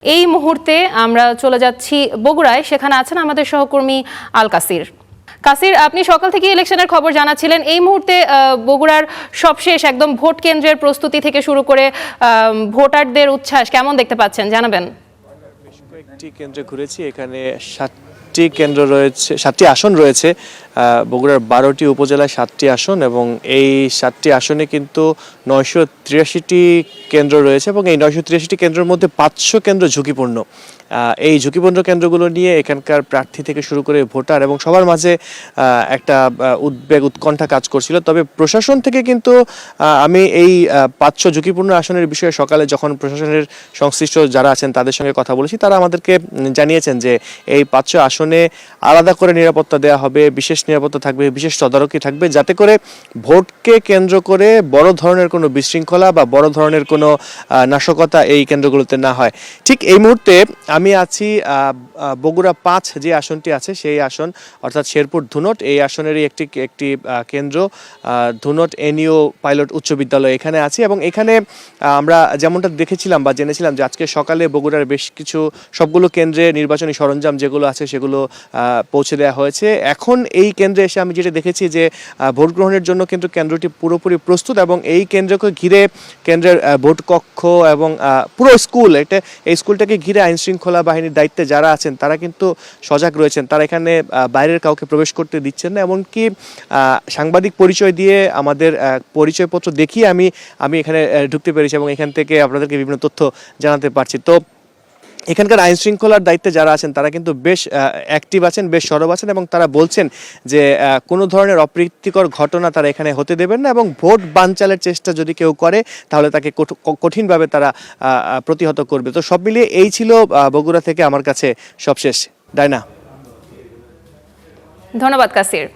এই মুহূর্তে আমরা চলে যাচ্ছি বগুড়ায়, সেখানে আছেন আমাদের সহকর্মী আল কাসির। কাসির, আপনি সকাল থেকে ইলেকশনের খবর জানাচ্ছিলেন। এই মুহূর্তে বগুড়ার সবশেষ একদম ভোট কেন্দ্রের প্রস্তুতি থেকে শুরু করে ভোটারদের উচ্ছ্বাস কেমন দেখতে পাচ্ছেন, জানাবেন। কয়েকটি কেন্দ্রে ঘুরেছি, এখানে 7টি কেন্দ্র রয়েছে, 7টি আসন রয়েছে। বগুড়ার 12টি উপজেলায় 7টি আসন এবং এই 7টি আসনে কিন্তু 983টি কেন্দ্র রয়েছে এবং এই 983টি কেন্দ্রের মধ্যে 500 কেন্দ্র ঝুঁকিপূর্ণ। এই ঝুঁকিপূর্ণ কেন্দ্রগুলো নিয়ে এখানকার প্রার্থী থেকে শুরু করে ভোটার এবং সবার মাঝে একটা উদ্বেগ উৎকণ্ঠা কাজ করছিল। তবে প্রশাসন থেকে কিন্তু আমি এই 500 ঝুঁকিপূর্ণ আসনের বিষয়ে সকালে যখন প্রশাসনের সংশ্লিষ্ট যারা আছেন তাদের সঙ্গে কথা বলেছি, তারা আমাদেরকে জানিয়েছেন যে এই 500 আসনে আলাদা করে নিরাপত্তা দেওয়া হবে, বিশেষ নিরাপত্তা থাকবে, বিশেষ তদারকি থাকবে, যাতে করে ভোটকে কেন্দ্র করে বড় ধরনের কোনো বিশৃঙ্খলা বা বড় ধরনের কোনো নাশকতা এই কেন্দ্রগুলোতে না হয়। ঠিক এই মুহূর্তে আমি আছি বগুড়া 5 যে আসনটি আছে সেই আসন, অর্থাৎ শেরপুর ধুনট, এই আসনেরই একটি কেন্দ্র, ধুনট এনইও পাইলট উচ্চ বিদ্যালয়, এখানে আছি। এবং এখানে আমরা যেমনটা দেখেছিলাম বা জেনেছিলাম যে আজকে সকালে বগুড়ার বেশ কিছু সবগুলো কেন্দ্রে নির্বাচনী সরঞ্জাম যেগুলো আছে সেগুলো পৌঁছে দেওয়া হয়েছে। এখন এই কেন্দ্রে এসে আমি যেটা দেখেছি যে ভোট গ্রহণের জন্য কিন্তু কেন্দ্রটি পুরোপুরি প্রস্তুত এবং এই কেন্দ্রকে ঘিরে কেন্দ্রের ভোট কক্ষ এবং পুরো স্কুল, এই স্কুলটাকে ঘিরে আইন শৃঙ্খলা বাহিনীর দায়িত্বে যারা আছেন তারা কিন্তু সজাগ রয়েছেন। তারা এখানে বাইরের কাউকে প্রবেশ করতে দিচ্ছেন না, এমনকি সাংবাদিক পরিচয় দিয়ে আমাদের পরিচয়পত্র দেখিয়ে আমি এখানে ঢুকতে পেরেছি এবং এখান থেকে আপনাদেরকে বিভিন্ন তথ্য জানাতে পারছি। তো এখানকার আইন শৃঙ্খলার দায়িত্বে যারা আছেন তারা কিন্তু বেশ অ্যাক্টিভ আছেন, বেশ সরব আছেন এবং তারা বলছেন যে কোনো ধরনের অপ্রীতিকর ঘটনা তারা এখানে হতে দেবেন না এবং ভোট বানচালের চেষ্টা যদি কেউ করে তাহলে তাকে কঠিনভাবে তারা প্রতিহত করবে। তো সব মিলিয়ে এই ছিল বগুড়া থেকে আমার কাছে সবশেষ। ডায়না, ধন্যবাদ কাসির।